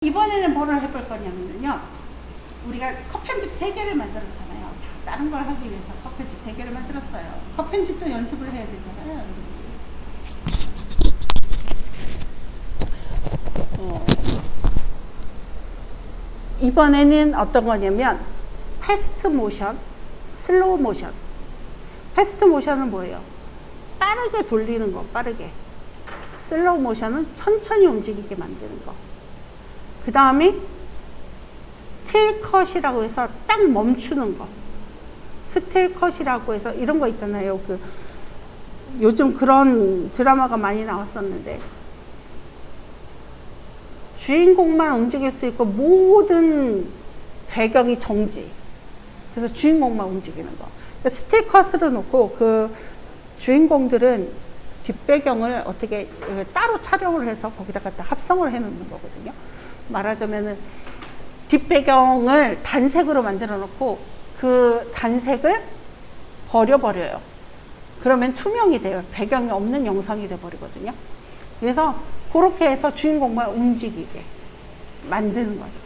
이번에는 뭐를 해볼 거냐면요. 우리가 컷 편집 3개를 만들었잖아요. 다른 걸 하기 위해서 컷 편집 3개를 만들었어요. 컷 편집도 연습을 해야 되잖아요. 이번에는 어떤 거냐면 패스트 모션, 슬로우 모션. 패스트 모션은 뭐예요? 빠르게 돌리는 거, 빠르게. 슬로우 모션은 천천히 움직이게 만드는 거. 그 다음에 스틸 컷이라고 해서 딱 멈추는 거. 스틸 컷이라고 해서 이런 거 있잖아요. 요즘 그런 드라마가 많이 나왔었는데 주인공만 움직일 수 있고 모든 배경이 정지. 그래서 주인공만 움직이는 거. 스틸 컷으로 놓고 그 주인공들은 뒷배경을 어떻게 따로 촬영을 해서 거기다 갖다 합성을 해 놓는 거거든요. 말하자면은 뒷배경을 단색으로 만들어 놓고 그 단색을 버려요. 그러면 투명이 돼요. 배경이 없는 영상이 돼 버리거든요. 그래서 그렇게 해서 주인공만 움직이게 만드는 거죠.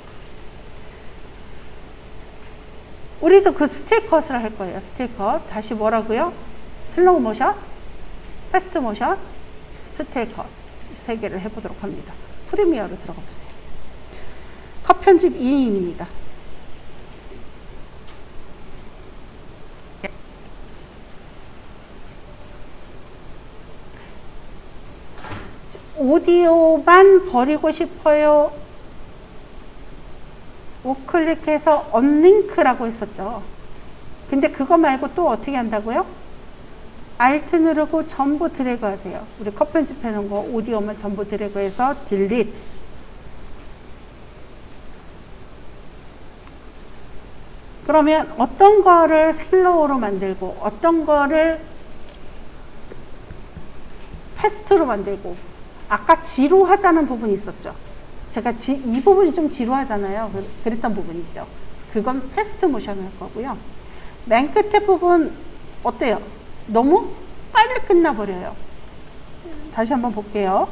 우리도 그 스틸 컷을 할 거예요. 스틸 컷. 다시 뭐라고요? 슬로우 모션, 패스트 모션, 스틸 컷. 3개를 해보도록 합니다. 프리미어로 들어가 보세요. 컷 편집 2인입니다. 오디오만 버리고 싶어요. 우클릭해서 언링크라고 했었죠. 근데 그거 말고 또 어떻게 한다고요? Alt 누르고 전부 드래그 하세요. 우리 컷 편집해 놓은 거 오디오만 전부 드래그 해서 딜리트. 그러면 어떤 거를 슬로우로 만들고 어떤 거를 패스트로 만들고, 아까 지루하다는 부분이 있었죠. 제가 이 부분이 좀 지루하잖아요. 그랬던 부분 있죠. 그건 패스트 모션을 할 거고요. 맨 끝에 부분 어때요? 너무 빨리 끝나버려요. 다시 한번 볼게요.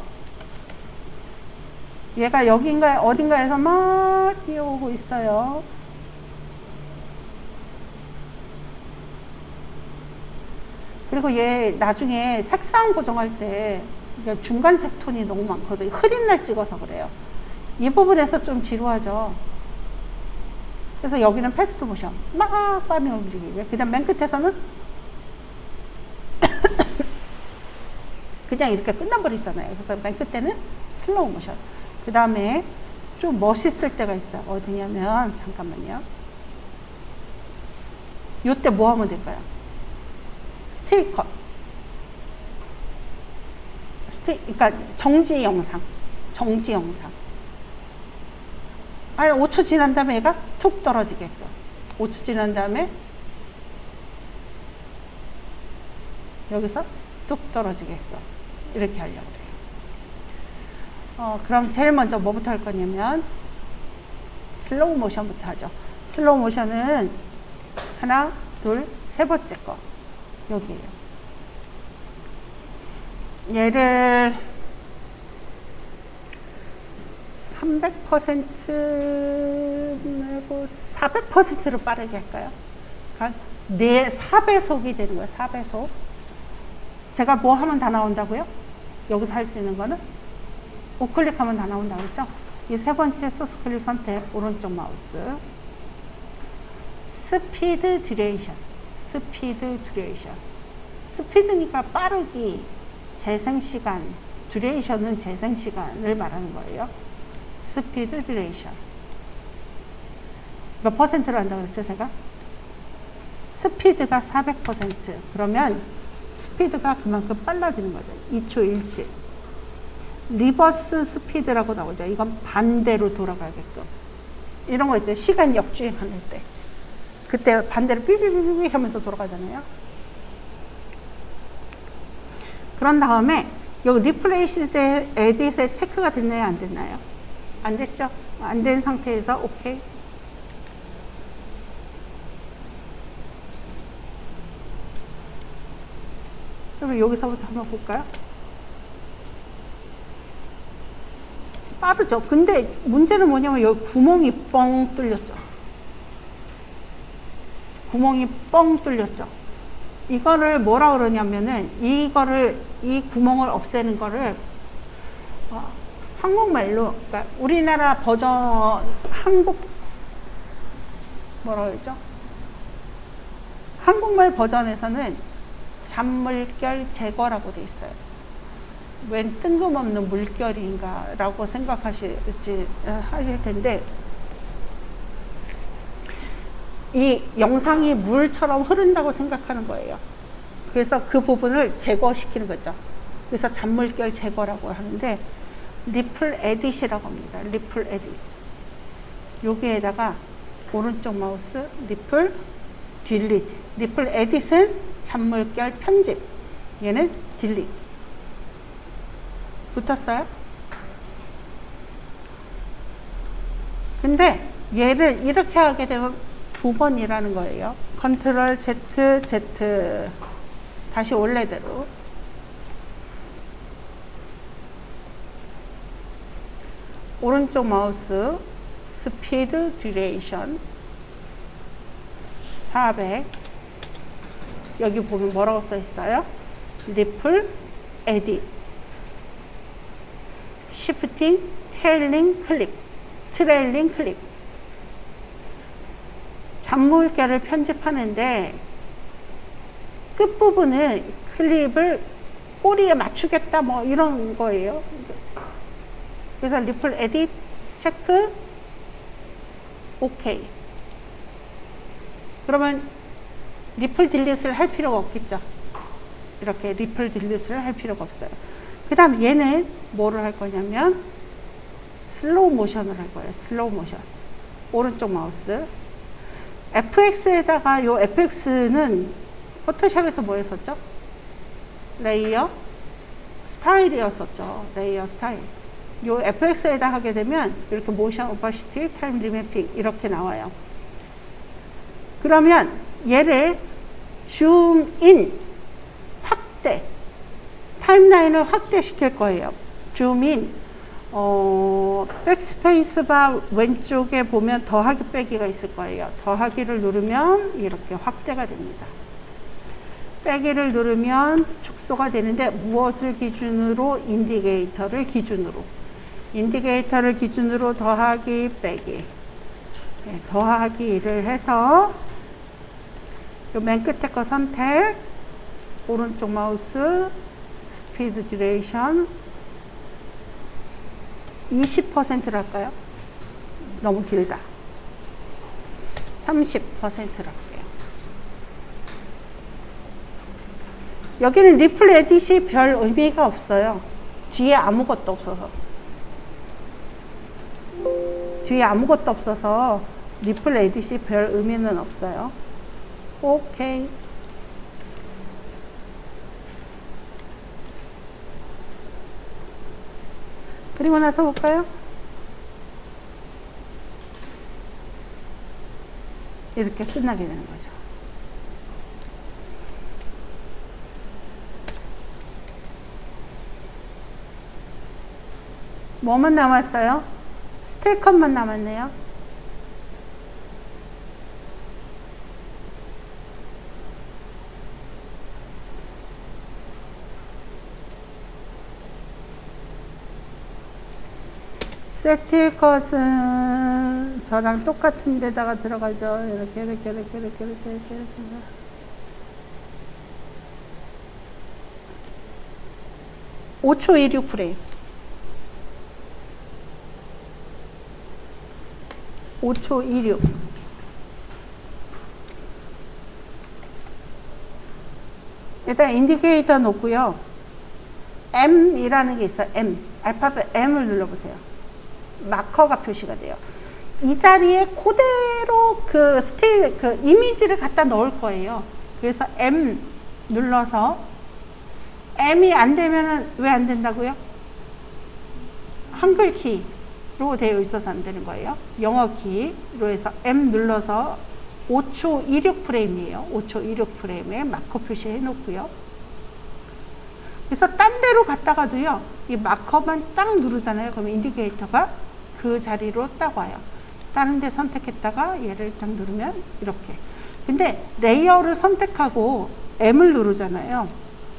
얘가 여기인가 어딘가에서 막 뛰어오고 있어요. 그리고 얘 나중에 색상 고정할 때 중간 색톤이 너무 많거든요. 흐린 날 찍어서 그래요. 이 부분에서 좀 지루하죠. 그래서 여기는 패스트 모션 막 빠르게 움직이고, 그 다음 맨 끝에서는 그냥 이렇게 끝나버리잖아요. 그래서 맨 끝에는 슬로우 모션. 그 다음에 좀 멋있을 때가 있어요. 어디냐면 잠깐만요. 요때 뭐 하면 될까요? 스틸 컷. 그러니까 정지 영상. 한 5초 지난 다음에 얘가 툭 떨어지게끔. 5초 지난 다음에 여기서 뚝 떨어지게끔. 이렇게 하려고 해요. 그럼 제일 먼저 뭐부터 할 거냐면 슬로우 모션부터 하죠. 슬로우 모션은 하나, 둘, 세 번째 거. 여기에요. 얘를 300% 말고 400%로 빠르게 할까요? 그러니까 4배속이 되는 거예요. 4배속. 제가 뭐 하면 다 나온다고요? 여기서 할 수 있는 거는 우클릭하면 다 나온다고 했죠? 이 세 번째 소스 클릭 선택, 오른쪽 마우스. 스피드 듀레이션. 스피드니까 빠르기, 재생시간, 듀레이션은 재생시간을 말하는 거예요. 스피드 듀레이션. 몇 퍼센트로 한다고 그랬죠, 제가? 스피드가 400%. 그러면 스피드가 그만큼 빨라지는 거죠. 2초 17. 리버스 스피드라고 나오죠. 이건 반대로 돌아가게끔. 이런 거 있죠. 시간 역주행할 때. 그때 반대로 삐삐삐삐 하면서 돌아가잖아요. 그런 다음에 여기 리플레이스 때 에딧에 체크가 됐나요? 안 됐나요? 안 됐죠? 안 된 상태에서 오케이. 그럼 여기서부터 한번 볼까요? 빠르죠. 근데 문제는 뭐냐면 여기 구멍이 뻥 뚫렸죠. 구멍이 뻥 뚫렸죠. 이거를 뭐라 그러냐면은 이 구멍을 없애는 거를 한국말로, 그러니까 우리나라 버전 뭐라 그러죠? 한국말 버전에서는 잔물결 제거라고 돼 있어요. 웬 뜬금없는 물결인가 라고 하실 텐데, 이 영상이 물처럼 흐른다고 생각하는 거예요. 그래서 그 부분을 제거시키는 거죠. 그래서 잔물결 제거라고 하는데, 리플 에딧이라고 합니다. 리플 에딧. 여기에다가 오른쪽 마우스 리플 딜리트. 리플 에딧은 잔물결 편집, 얘는 딜리트. 붙었어요? 근데 얘를 이렇게 하게 되면 두 번이라는 거예요. 컨트롤 Z, Z. 다시 원래대로. 오른쪽 마우스 스피드 듀레이션 400. 여기 보면 뭐라고 써 있어요? 리플 에딧. 시프팅 테일링 클릭. 트레일링 클릭. 잔물결을 편집하는데 끝부분은 클립을 꼬리에 맞추겠다 뭐 이런 거예요. 그래서 리플 에딧 체크 오케이. 그러면 리플 딜릿을 할 필요가 없겠죠. 이렇게 리플 딜릿을 할 필요가 없어요. 그 다음 얘는 뭐를 할 거냐면 슬로우 모션을 할 거예요. 슬로우 모션. 오른쪽 마우스 FX에다가 요 FX는 포토샵에서 뭐 했었죠? 레이어 스타일이었었죠. 레이어 스타일. 요 FX에다 하게 되면 이렇게 모션 오퍼시티 타임 리매핑 이렇게 나와요. 그러면 얘를 줌인 확대 타임라인을 확대시킬 거예요. 줌인 백스페이스 바 왼쪽에 보면 더하기 빼기가 있을 거예요. 더하기를 누르면 이렇게 확대가 됩니다. 빼기를 누르면 축소가 되는데 무엇을 기준으로? 인디게이터를 기준으로 더하기 빼기. 네, 더하기를 해서 맨 끝에 거 선택, 오른쪽 마우스 스피드 듀레이션 20%를 할까요? 너무 길다. 30%를 할게요. 여기는 리플 에딧이 별 의미가 없어요. 뒤에 아무것도 없어서 리플 에딧이 별 의미는 없어요. 오케이. 그리고 나서 볼까요? 이렇게 끝나게 되는 거죠. 뭐만 남았어요? 스틸컷만 남았네요. 스틸컷은 저랑 똑같은 데다가 들어가죠. 이렇게 5초 26 프레임. 5초 26. 일단 인디케이터 놓고요. M이라는 게 있어요. M. 알파벳 M을 눌러보세요. 마커가 표시가 돼요. 이 자리에 그대로 그 이미지를 갖다 넣을 거예요. 그래서 M 눌러서 M이 안 되면은 왜 안 된다고요? 한글 키로 되어 있어서 안 되는 거예요. 영어 키로 해서 M 눌러서 5초 26 프레임이에요. 5초 26 프레임에 마커 표시해 놓고요. 그래서 딴 데로 갔다가도요. 이 마커만 딱 누르잖아요. 그럼 인디케이터가 그 자리로 딱 와요. 다른 데 선택했다가 얘를 딱 누르면 이렇게. 근데 레이어를 선택하고 M을 누르잖아요.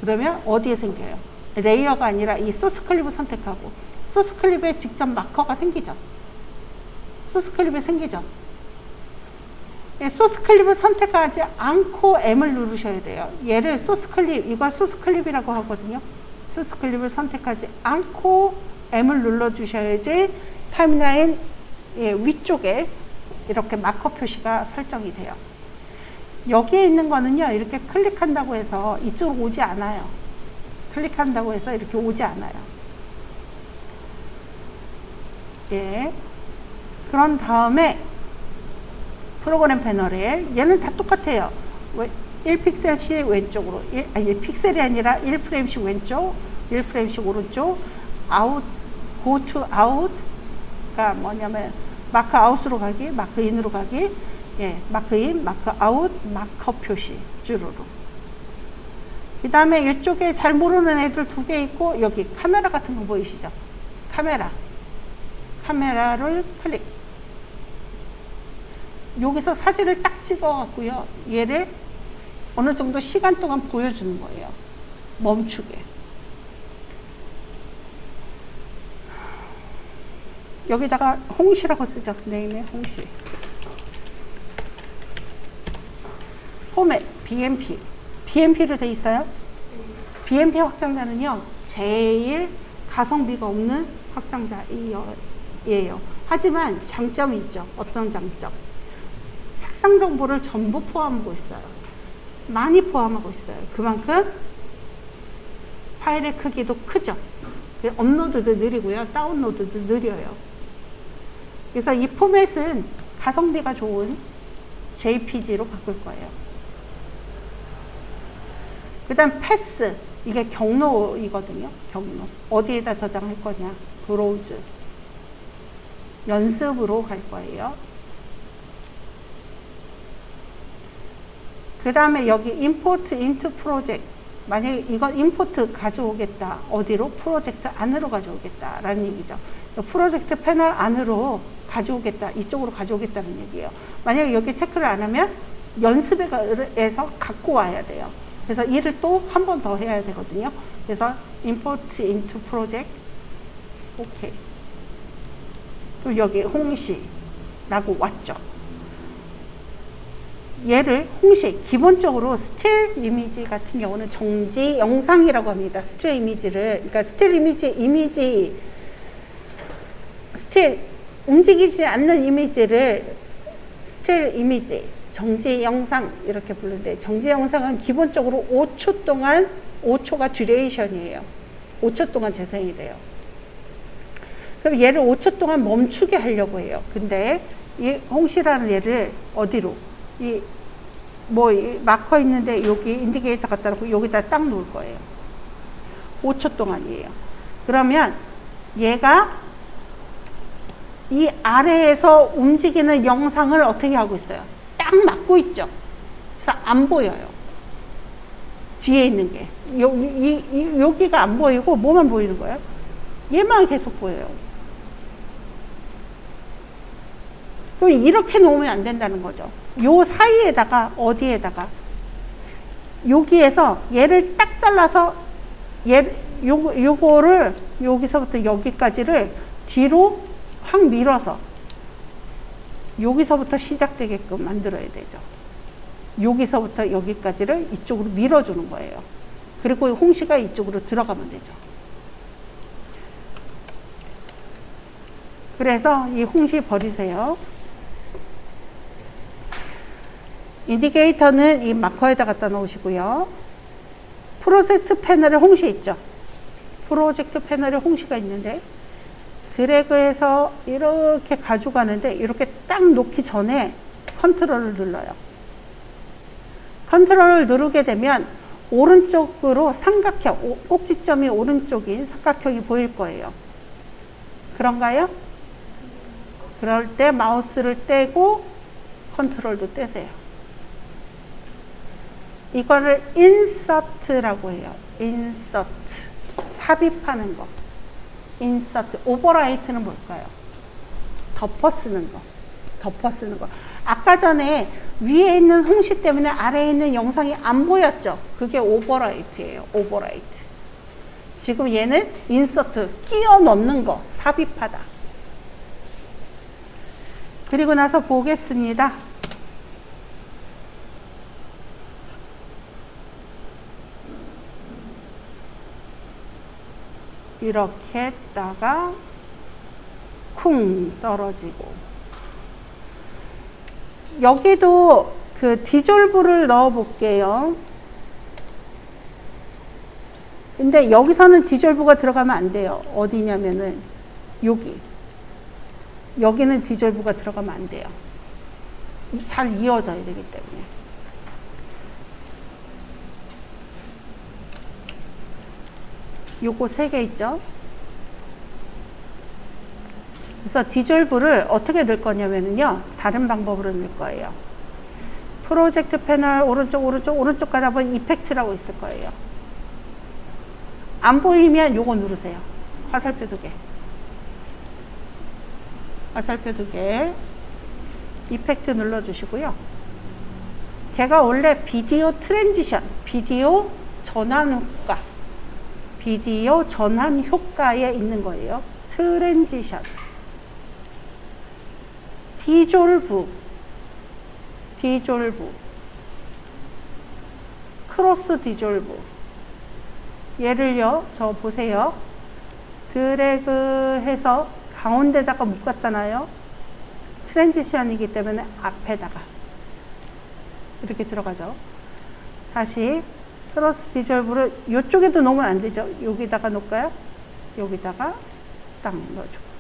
그러면 어디에 생겨요? 레이어가 아니라 이 소스 클립을 선택하고 소스 클립에 직접 마커가 생기죠. 소스 클립에 생기죠. 소스 클립을 선택하지 않고 M을 누르셔야 돼요. 얘를 소스 클립, 이걸 소스 클립이라고 하거든요. 소스 클립을 선택하지 않고 M을 눌러주셔야지 타임라인 위쪽에 이렇게 마커 표시가 설정이 돼요. 여기에 있는 거는요, 이렇게 클릭한다고 해서 이쪽으로 오지 않아요. 클릭한다고 해서 이렇게 오지 않아요. 예. 그런 다음에 프로그램 패널에 얘는 다 똑같아요. 1픽셀씩 왼쪽으로, 1픽셀이 아니라 1프레임씩 왼쪽, 1프레임씩 오른쪽, 아웃, go to out가 뭐냐면 마크 아웃으로 가기, 마크 인으로 가기, 예, 마크 인, 마크 아웃, 마커 표시 주르륵. 그 다음에 이쪽에 잘 모르는 애들 두 개 있고 여기 카메라 같은 거 보이시죠? 카메라를 클릭. 여기서 사진을 딱 찍어 갖고요, 얘를 어느 정도 시간 동안 보여주는 거예요. 멈추게. 여기다가 홍시라고 쓰죠. 네임에 홍시. 포맷 BMP. BMP로 돼 있어요. BMP 확장자는요, 제일 가성비가 없는 확장자예요. 하지만 장점이 있죠. 어떤 장점? 색상 정보를 전부 포함하고 있어요. 많이 포함하고 있어요. 그만큼 파일의 크기도 크죠. 업로드도 느리고요. 다운로드도 느려요. 그래서 이 포맷은 가성비가 좋은 JPG로 바꿀 거예요. 그 다음 패스. 이게 경로이거든요. 경로. 어디에다 저장할 거냐. 브로우즈. 연습으로 갈 거예요. 그 다음에 여기 import into project. 만약에 이건 임포트 가져오겠다. 어디로? 프로젝트 안으로 가져오겠다. 라는 얘기죠. 프로젝트 패널 안으로 가져오겠다. 이쪽으로 가져오겠다는 얘기예요. 만약에 여기 체크를 안 하면 연습에서 갖고 와야 돼요. 그래서 일을 또 한 번 더 해야 되거든요. 그래서 import into project. 오케이. 그리고 여기 홍시라고 왔죠. 얘를 홍시, 기본적으로 스틸 이미지 같은 경우는 정지 영상이라고 합니다. 스틸 이미지를, 그러니까 스틸 이미지, 스틸, 움직이지 않는 이미지를 스틸 이미지, 정지 영상 이렇게 부르는데, 정지 영상은 기본적으로 5초 동안, 5초가 듀레이션이에요. 5초 동안 재생이 돼요. 그럼 얘를 5초 동안 멈추게 하려고 해요. 근데 이 홍시라는 얘를 어디로? 이 마커 있는데 여기 인디케이터 갖다 놓고 여기다 딱 놓을 거예요. 5초 동안이에요. 그러면 얘가 이 아래에서 움직이는 영상을 어떻게 하고 있어요? 딱 막고 있죠. 그래서 안 보여요. 뒤에 있는 게. 여기가 안 보이고 뭐만 보이는 거예요? 얘만 계속 보여요. 그럼 이렇게 놓으면 안 된다는 거죠. 요 사이에다가 어디에다가 여기에서 얘를 딱 잘라서 요거를 여기서부터 여기까지를 뒤로 확 밀어서 여기서부터 시작되게끔 만들어야 되죠. 여기서부터 여기까지를 이쪽으로 밀어주는 거예요. 그리고 홍시가 이쪽으로 들어가면 되죠. 그래서 이 홍시 버리세요. 인디케이터는 이 마커에다 갖다 놓으시고요. 프로젝트 패널에 홍시 있죠. 프로젝트 패널에 홍시가 있는데 드래그해서 이렇게 가져가는데 이렇게 딱 놓기 전에 컨트롤을 눌러요. 컨트롤을 누르게 되면 오른쪽으로 삼각형, 꼭지점이 오른쪽인 삼각형이 보일 거예요. 그런가요? 그럴 때 마우스를 떼고 컨트롤도 떼세요. 이거를 인서트라고 해요. 인서트. 삽입하는 거. insert. overwrite는 뭘까요? 덮어 쓰는 거. 덮어 쓰는 거. 아까 전에 위에 있는 홍시 때문에 아래에 있는 영상이 안 보였죠? 그게 overwrite예요. overwrite. 지금 얘는 insert, 끼워 넣는 거, 삽입하다. 그리고 나서 보겠습니다. 이렇게 했다가 쿵 떨어지고, 여기도 그 디졸브를 넣어 볼게요. 근데 여기서는 디졸브가 들어가면 안 돼요. 어디냐면은 여기는 디졸브가 들어가면 안 돼요. 잘 이어져야 되기 때문에. 요거 3개 있죠? 그래서 디졸브를 어떻게 넣을 거냐면요, 다른 방법으로 넣을 거예요. 프로젝트 패널 오른쪽 가다 보면 이펙트라고 있을 거예요. 안 보이면 요거 누르세요. 화살표 2개. 화살표 2개. 이펙트 눌러주시고요. 걔가 원래 비디오 트랜지션, 비디오 전환 효과, 비디오 전환 효과에 있는 거예요. 트랜지션. 디졸브, 크로스 디졸브. 얘를요, 저 보세요. 드래그 해서 가운데다가 묶었잖아요. 트랜지션이기 때문에 앞에다가 이렇게 들어가죠. 다시 크로스 디졸브를 이쪽에도 놓으면 안 되죠. 여기다가 놓을까요? 여기다가 딱 넣어주고.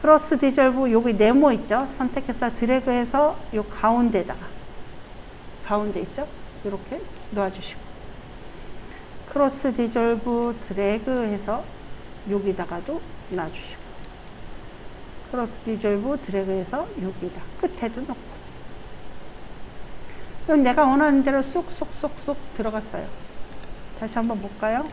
크로스 디졸브, 여기 네모 있죠? 선택해서 드래그해서 요 가운데다가, 가운데 있죠? 이렇게 놓아주시고, 크로스 디졸브 드래그해서 여기다가도 놔주시고, 크로스 디졸브 드래그해서 여기다 끝에도 놓고. 그럼 내가 원하는 대로 쏙쏙쏙쏙 들어갔어요. 다시 한번 볼까요?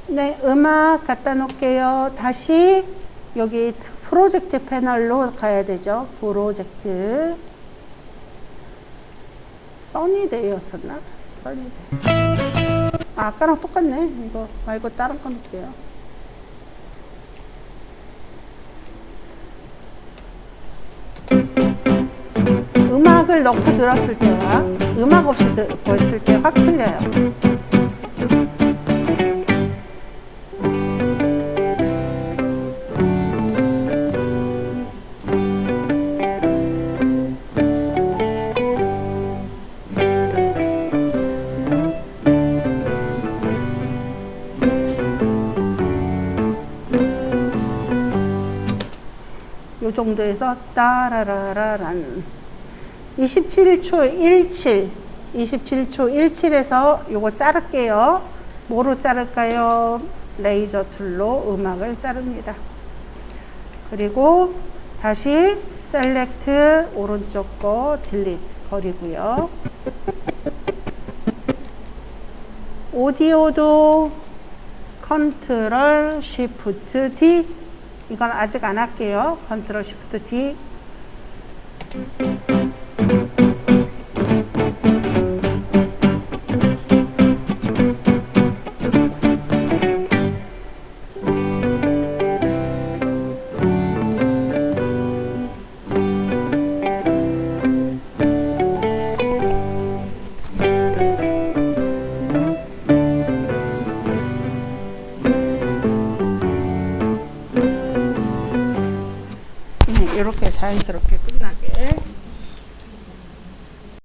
네, 음악 갖다 놓을게요. 다시 여기 프로젝트 패널로 가야 되죠. 프로젝트. 써니데이였었나? 써니데이. 아, 아까랑 똑같네. 이거 말고 다른 거 놓을게요. 음악을 넣고 들었을 때와 음악 없이 들었을 때 확 틀려요. 요 정도에서 따라라라란 27초 17 27초 17에서 요거 자를게요. 뭐로 자를까요? 레이저 툴로 음악을 자릅니다. 그리고 다시 셀렉트 오른쪽 거 딜리트 버리고요. 오디오도 컨트롤 쉬프트 D, 이건 아직 안 할게요. 컨트롤 쉬프트 D. 이렇게 자연스럽게 끝나게.